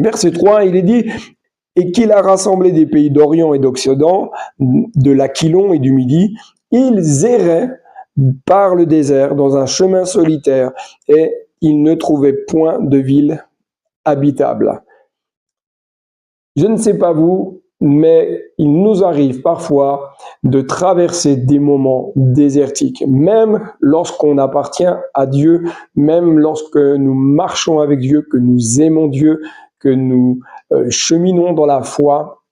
Verset 3, il est dit « Et qu'il a rassemblé des pays d'Orient et d'Occident, de l'Aquilon et du Midi, ils erraient par le désert dans un chemin solitaire et ils ne trouvaient point de ville habitable. » Je ne sais pas vous, mais il nous arrive parfois de traverser des moments désertiques, même lorsqu'on appartient à Dieu, même lorsque nous marchons avec Dieu, que nous aimons Dieu, que nous cheminons dans la foi.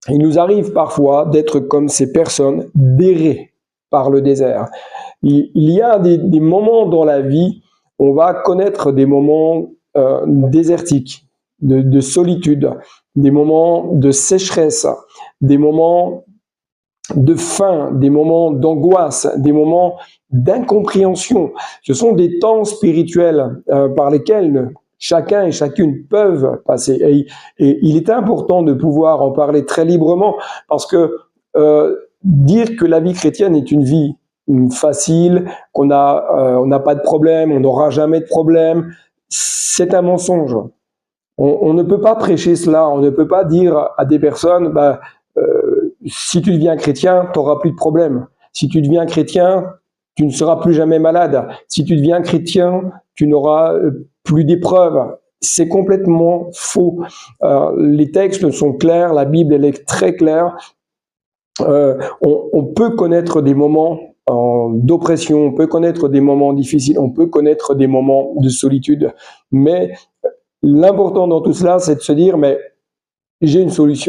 Il nous arrive parfois d'être comme ces personnes, d'errer par le désert. Il y a des moments dans la vie, on va connaître des moments désertiques, de solitude, des moments de sécheresse, des moments de faim, des moments d'angoisse, des moments d'incompréhension. Ce sont des temps spirituels par lesquels chacun et chacune peuvent passer. Et il est important de pouvoir en parler très librement parce que dire que la vie chrétienne est une vie facile, on n'a pas de problème, on n'aura jamais de problème, c'est un mensonge. On ne peut pas prêcher cela, on ne peut pas dire à des personnes, si tu deviens chrétien, tu n'auras plus de problème. Si tu deviens chrétien, tu ne seras plus jamais malade. Si tu deviens chrétien, tu n'auras plus d'épreuves. C'est complètement faux. Les textes sont clairs, la Bible elle est très claire. On peut connaître des moments d'oppression, on peut connaître des moments difficiles, on peut connaître des moments de solitude, mais l'important dans tout cela, c'est de se dire, mais j'ai une solution.